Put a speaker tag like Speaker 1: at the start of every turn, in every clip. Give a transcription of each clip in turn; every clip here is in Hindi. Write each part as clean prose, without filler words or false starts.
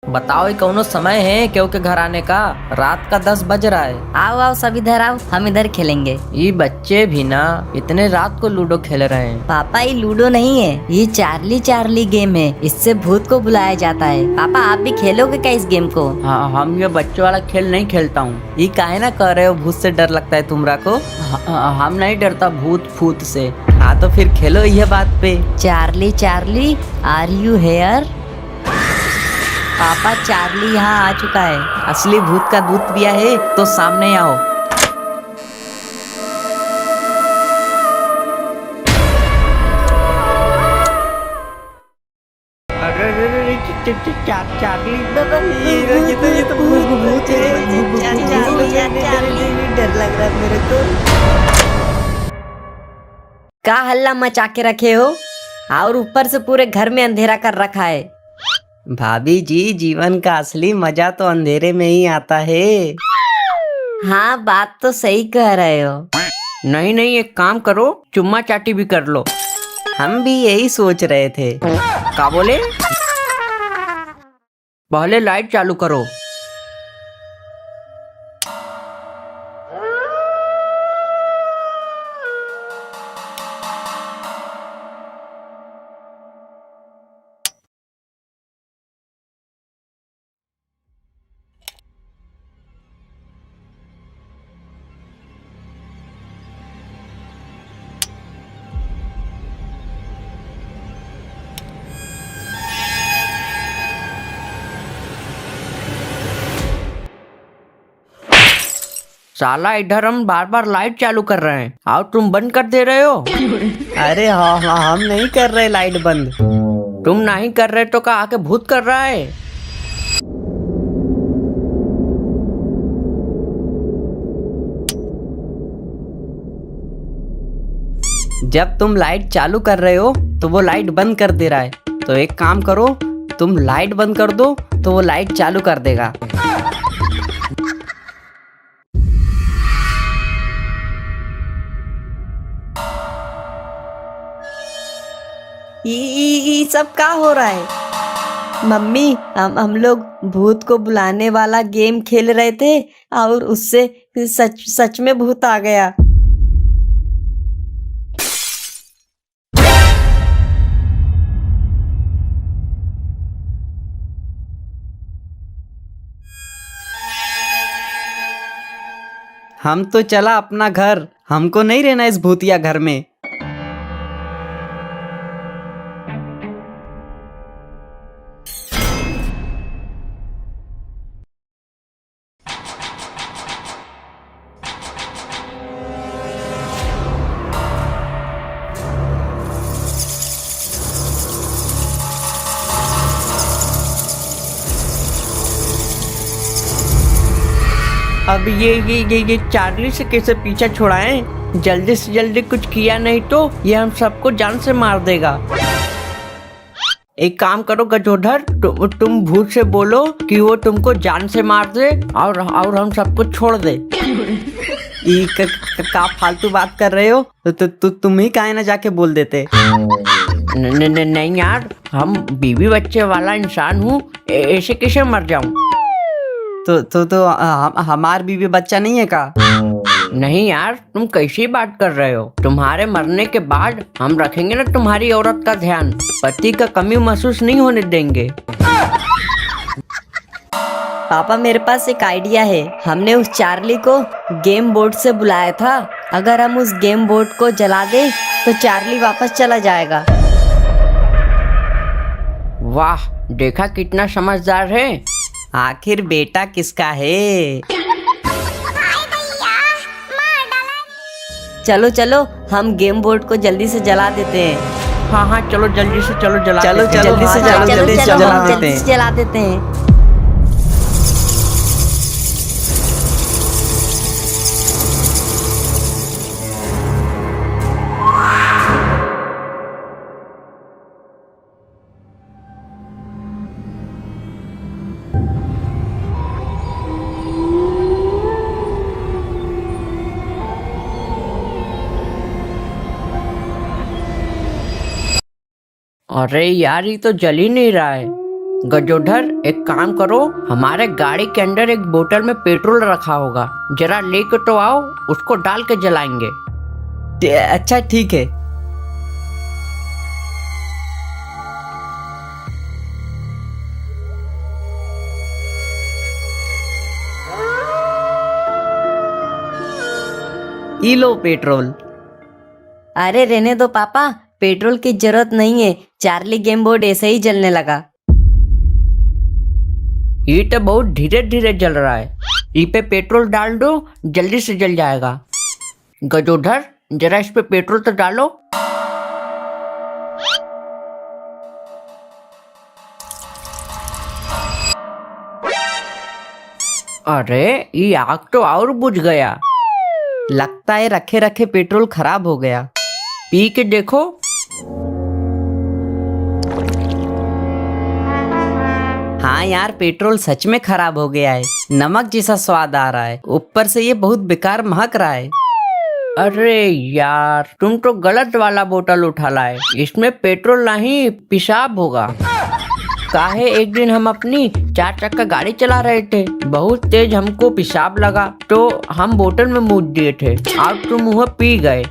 Speaker 1: बताओ ये कौनो समय है क्यों के घर आने का? रात का 10 बज रहा है।
Speaker 2: आओ आओ सब इधर आओ, हम इधर खेलेंगे।
Speaker 1: ये बच्चे भी ना इतने रात को लूडो खेल रहे हैं।
Speaker 2: पापा ये लूडो नहीं है, ये चार्ली चार्ली गेम है। इससे भूत को बुलाया जाता है। पापा आप भी खेलोगे क्या इस गेम को?
Speaker 1: हाँ, हम ये बच्चों वाला खेल नहीं खेलता हूँ। ये काहे ना कर रहे हो? भूत से डर लगता है तुमरा को? हम नहीं डरता भूत फूत से। हाँ तो फिर खेलो ये बात पे।
Speaker 2: Charlie Charlie are you here? पापा चार्ली यहाँ आ चुका है।
Speaker 1: असली भूत का दूध पिया है तो सामने आओ। चार्ली ये तो भूत है।
Speaker 2: डर लग रहा है मेरे को। का हल्ला मचा के रखे हो और ऊपर से पूरे घर में अंधेरा कर रखा है।
Speaker 1: भाभी जी, जीवन का असली मजा तो अंधेरे में ही आता है।
Speaker 2: हाँ बात तो सही कह रहे हो।
Speaker 1: नहीं नहीं, एक काम करो, चुम्मा चाटी भी कर लो। हम भी यही सोच रहे थे। क्या बोले? पहले लाइट चालू करो। साला इधर हम बार बार लाइट चालू कर रहे हैं और तुम बंद कर दे रहे हो। अरे हाँ हाँ, हम नहीं कर रहे लाइट बंद। तुम नहीं कर रहे तो क्या आके भूत कर रहा है? जब तुम लाइट चालू कर रहे हो तो वो लाइट बंद कर दे रहा है। तो एक काम करो, तुम लाइट बंद कर दो तो वो लाइट चालू कर देगा।
Speaker 2: ये सब क्या हो रहा है? मम्मी हम लोग भूत को बुलाने वाला गेम खेल रहे थे और उससे सच में भूत आ गया।
Speaker 1: हम तो चला अपना घर, हमको नहीं रहना इस भूतिया घर में। अब ये चार्ली से कैसे पीछा छुड़ाएं? जल्दी से जल्दी कुछ किया नहीं तो ये हम सबको जान से मार देगा। एक काम करो गजोधर, तुम भूत से बोलो कि वो तुमको जान से मार दे और हम सबको छोड़ दे। का फालतू बात कर रहे हो? तो तुम ही काहे ना जाके बोल देते। नहीं यार, हम बीवी बच्चे वाला इंसान हूँ, ऐसे कैसे मर जाऊं? तो हमार बीवी बच्चा नहीं है का? नहीं यार, तुम कैसी बात कर रहे हो? तुम्हारे मरने के बाद हम रखेंगे ना तुम्हारी औरत का ध्यान, पति का कमी महसूस नहीं होने देंगे।
Speaker 2: पापा मेरे पास एक आइडिया है। हमने उस चार्ली को गेम बोर्ड से बुलाया था। अगर हम उस गेम बोर्ड को जला दें तो चार्ली वापस चला जाएगा।
Speaker 1: वाह, देखा कितना समझदार है। आखिर बेटा किसका है?
Speaker 2: चलो चलो हम गेम बोर्ड को जल्दी से जला देते हैं।
Speaker 1: हाँ हाँ चलो जल्दी से, चलो जला
Speaker 2: चलो
Speaker 1: देते हैं।
Speaker 2: चलो
Speaker 1: जल्दी से
Speaker 2: हाँ,
Speaker 1: जला
Speaker 2: चलो
Speaker 1: देते हैं,
Speaker 2: चलो
Speaker 1: जला
Speaker 2: हम
Speaker 1: देते
Speaker 2: जल्दी
Speaker 1: हैं।
Speaker 2: से जला देते हैं।
Speaker 1: अरे यार, ये तो जल ही नहीं रहा है। गजोधर एक काम करो, हमारे गाड़ी के अंदर एक बोतल में पेट्रोल रखा होगा, जरा लेके तो आओ, उसको डाल के जलाएंगे।
Speaker 2: अच्छा ठीक है। ई लो पेट्रोल। अरे रहने दो पापा, पेट्रोल की जरूरत नहीं है, चार्ली गेम बोर्ड ऐसे ही जलने लगा।
Speaker 1: ये तो बहुत धीरे धीरे जल रहा है, इस पे पेट्रोल डाल दो, जल्दी से जल जाएगा। गजोधर जरा इस पे पेट्रोल तो डालो। अरे ये आग तो और बुझ गया।
Speaker 2: लगता है रखे रखे पेट्रोल खराब हो गया।
Speaker 1: पी के देखो।
Speaker 2: हाँ यार, पेट्रोल सच में खराब हो गया है, नमक जैसा स्वाद आ रहा है, ऊपर से ये बहुत बेकार महक रहा है।
Speaker 1: अरे यार, तुम तो गलत वाला बोतल उठा लाए, इसमें पेट्रोल नहीं पेशाब होगा। काहे एक दिन हम अपनी 4 चक्का गाड़ी चला रहे थे, बहुत तेज हमको पेशाब लगा तो हम बोतल में मूत दिए थे और तुम मुँह पी गए।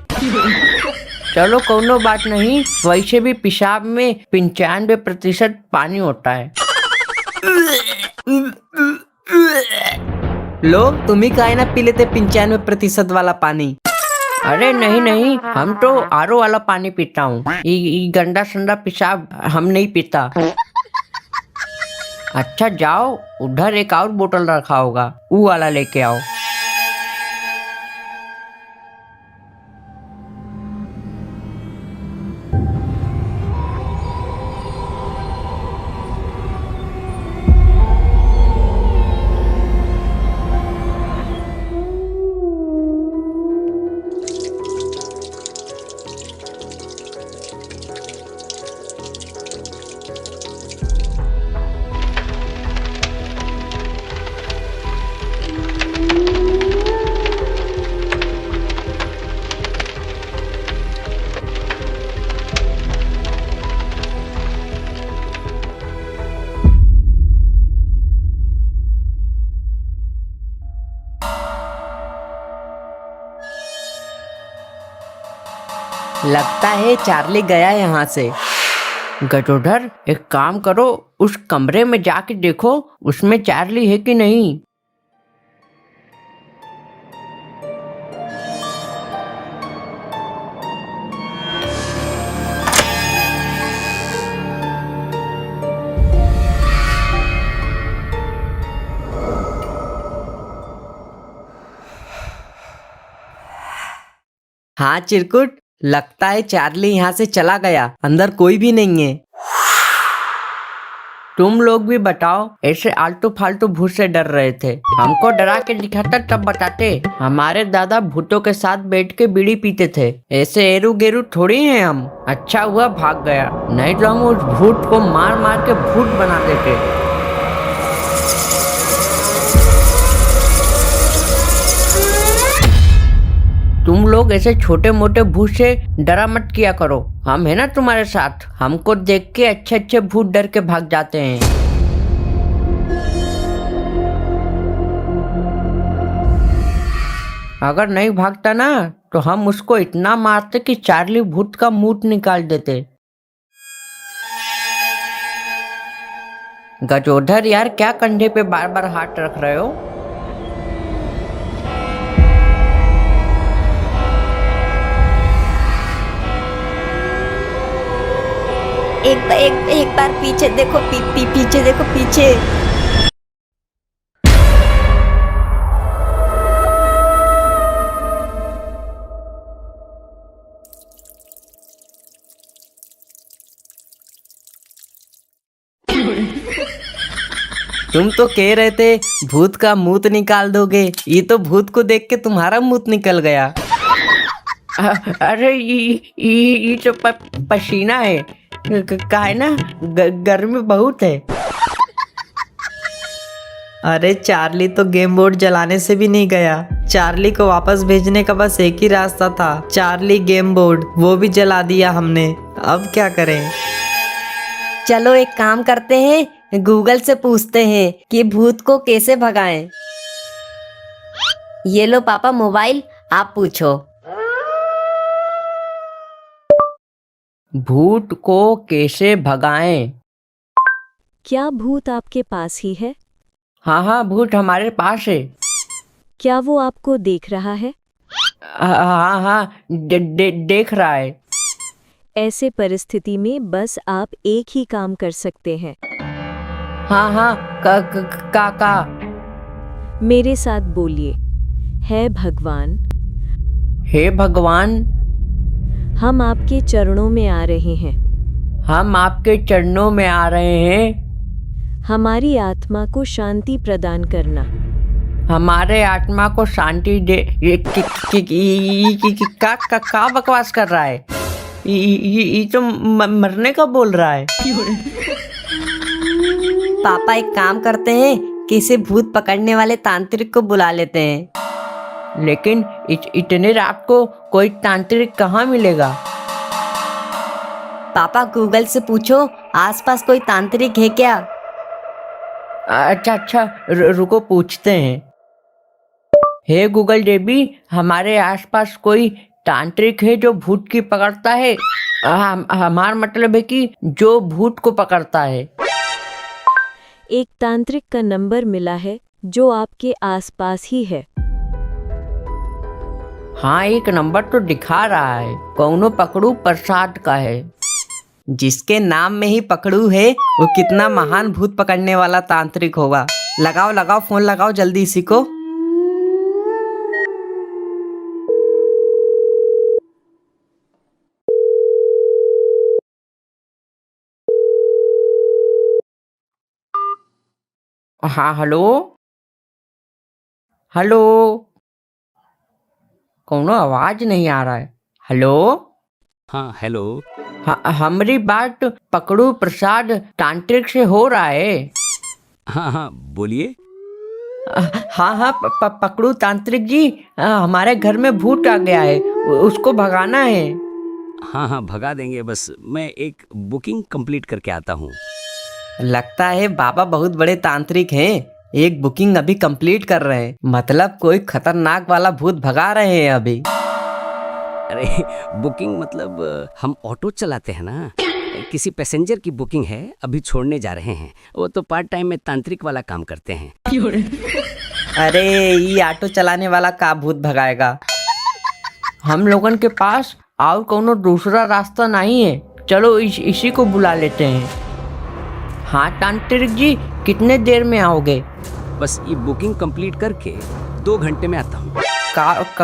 Speaker 1: चलो कोनो बात नहीं, वैसे भी पेशाब में 95% पानी होता है।
Speaker 2: लो तुम ही काहे ना पी लेते 95% वाला पानी।
Speaker 1: अरे नहीं नहीं, हम तो आरओ वाला पानी पीता हूँ, ये गंदा संदा पेशाब हम नहीं पीता। अच्छा जाओ, उधर एक और बोतल रखा होगा, वो वाला लेके आओ।
Speaker 2: लगता है चार्ली गया यहाँ से।
Speaker 1: गजोधर एक काम करो, उस कमरे में जाके देखो उसमें चार्ली है कि नहीं।
Speaker 2: हाँ चिरकुट, लगता है चार्ली यहाँ से चला गया, अंदर कोई भी नहीं है।
Speaker 1: तुम लोग भी बताओ, ऐसे आलतू फालतू भूत से डर रहे थे, हमको डरा के दिखाता तब बताते। हमारे दादा भूतों के साथ बैठ के बीड़ी पीते थे, ऐसे एरू गेरू थोड़ी हैं हम। अच्छा हुआ भाग गया, नहीं तो हम उस भूत को मार मार के भूत बना देते। तुम लोग ऐसे छोटे मोटे भूत से डरा मत किया करो, हम है ना तुम्हारे साथ। हमको देख के अच्छे अच्छे भूत डर के भाग जाते हैं। अगर नहीं भागता ना तो हम उसको इतना मारते कि चार्ली भूत का मुंह निकाल देते। गजोधर यार, क्या कंधे पे बार बार हाथ रख रहे हो?
Speaker 2: एक बार पीछे देखो, पीछे देखो, पीछे। तुम तो कह रहे थे भूत का मुंह निकाल दोगे, ये तो भूत को देख के तुम्हारा मुंह निकल गया।
Speaker 1: अरे ये तो पसीना है, का है ना, गर्मी बहुत है।
Speaker 2: अरे चार्ली तो गेम बोर्ड जलाने से भी नहीं गया, चार्ली को वापस भेजने का बस एक ही रास्ता था, चार्ली गेम बोर्ड, वो भी जला दिया हमने। अब क्या करें? चलो एक काम करते हैं, गूगल से पूछते हैं कि भूत को कैसे भगाएं। ये लो पापा मोबाइल, आप पूछो।
Speaker 1: भूत को कैसे भगाएं?
Speaker 3: क्या भूत आपके पास ही है?
Speaker 1: हाँ हाँ, भूत हमारे पास है।
Speaker 3: क्या वो आपको देख रहा है?
Speaker 1: हाँ हाँ, देख रहा है।
Speaker 3: ऐसे परिस्थिति में बस आप एक ही काम कर सकते हैं।
Speaker 1: हाँ हाँ, का
Speaker 3: मेरे साथ बोलिए, हे भगवान,
Speaker 1: हे भगवान,
Speaker 3: हम आपके चरणों में आ रहे हैं।
Speaker 1: हम आपके चरणों में आ रहे हैं।
Speaker 3: हमारी आत्मा को शांति प्रदान करना।
Speaker 1: हमारे आत्मा को शांति दे। का बकवास कर रहा है? ये तो मरने का बोल रहा है।
Speaker 2: पापा एक काम करते हैं, किसी भूत पकड़ने वाले तांत्रिक को बुला लेते हैं।
Speaker 1: लेकिन इतने रात को कोई तांत्रिक कहाँ मिलेगा?
Speaker 2: पापा गूगल से पूछो, आसपास कोई तांत्रिक है क्या?
Speaker 1: अच्छा, रुको पूछते हैं। हे गूगल देवी, हमारे आसपास कोई तांत्रिक है जो भूत की पकड़ता है? हमारा मतलब है कि जो भूत को पकड़ता है।
Speaker 3: एक तांत्रिक का नंबर मिला है जो आपके आसपास ही है।
Speaker 1: हाँ, एक नंबर तो दिखा रहा है, कौनो पकड़ू प्रसाद का है।
Speaker 2: जिसके नाम में ही पकड़ू है, वो कितना महान भूत पकड़ने वाला तांत्रिक होगा। लगाओ लगाओ, फोन लगाओ जल्दी इसी को।
Speaker 1: हाँ, हेलो हेलो, कौनो आवाज नहीं आ रहा है। हेलो।
Speaker 4: हाँ हेलो।
Speaker 1: हमारी बात पकड़ू प्रसाद तांत्रिक से हो रहा है?
Speaker 4: हाँ हाँ बोलिए।
Speaker 1: हाँ हाँ, पकड़ू तांत्रिक जी, हमारे घर में भूत आ गया है, उसको भगाना है।
Speaker 4: हाँ हाँ भगा देंगे, बस मैं एक बुकिंग कंप्लीट करके आता हूँ।
Speaker 2: लगता है बाबा बहुत बड़े तांत्रिक हैं। एक बुकिंग अभी कंप्लीट कर रहे हैं, मतलब कोई खतरनाक वाला भूत भगा रहे हैं अभी।
Speaker 4: अरे बुकिंग मतलब हम ऑटो चलाते हैं ना, किसी पैसेंजर की बुकिंग है, अभी छोड़ने जा रहे हैं। वो तो पार्ट टाइम में तांत्रिक वाला काम करते हैं।
Speaker 2: अरे ये ऑटो चलाने वाला का भूत भगाएगा?
Speaker 1: हम लोगन के पास और कोनो दूसरा रास्ता नहीं है, चलो इसी को बुला लेते हैं। हाँ तांत्रिक जी, कितने देर में आओगे?
Speaker 4: बस ये बुकिंग कंप्लीट करके 2 घंटे में आता हूँ।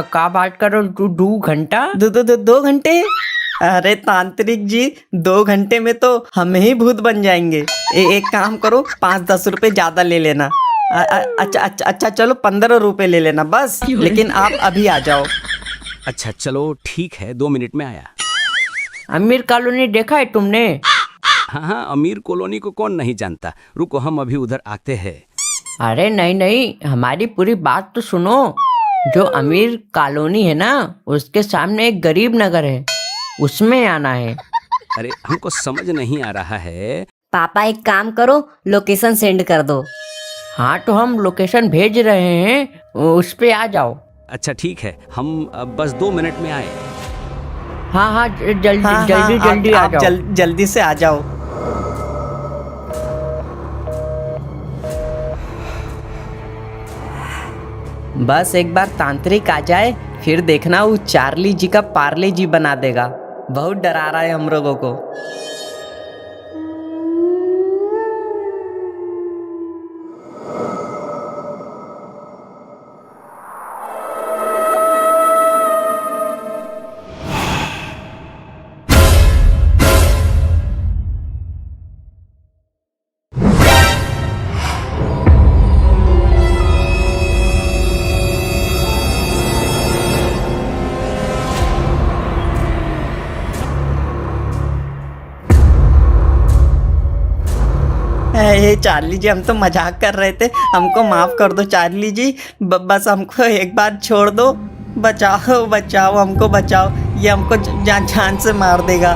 Speaker 1: का बात करो, 2 घंटा?
Speaker 2: 2 घंटे? अरे तांत्रिक जी, 2 घंटे में तो हम ही भूत बन जाएंगे। एक काम करो, 5-10 रुपए ज्यादा ले लेना। अच्छा चलो 15 रुपए ले लेना बस, लेकिन आप अभी आ जाओ।
Speaker 4: अच्छा चलो ठीक है, 2 मिनट में आया।
Speaker 1: अमीर कॉलोनी देखा है तुमने?
Speaker 4: हाँ हाँ, अमीर कॉलोनी को कौन नहीं जानता। रुको हम अभी उधर आते हैं।
Speaker 1: अरे नहीं, हमारी पूरी बात तो सुनो। जो अमीर कॉलोनी है ना, उसके सामने एक गरीब नगर है, उसमें आना है।
Speaker 4: अरे हमको समझ नहीं आ रहा है।
Speaker 2: पापा एक काम करो, लोकेशन सेंड कर दो।
Speaker 1: हाँ तो हम लोकेशन भेज रहे हैं, उस पे आ जाओ।
Speaker 4: अच्छा ठीक है, हम बस 2 मिनट में आए।
Speaker 1: हाँ जल्दी आ जाओ।
Speaker 2: जल्दी से आ जाओ। बस एक बार तांत्रिक आ जाए, फिर देखना वो चार्ली जी का पार्ले जी बना देगा। बहुत डरा रहा है हम लोगों को। ये चार्ली जी, हम तो मजाक कर रहे थे, हमको माफ कर दो चार्ली जी। बस हमको एक बार छोड़ दो। बचाओ हमको बचाओ, ये हमको जान से मार देगा।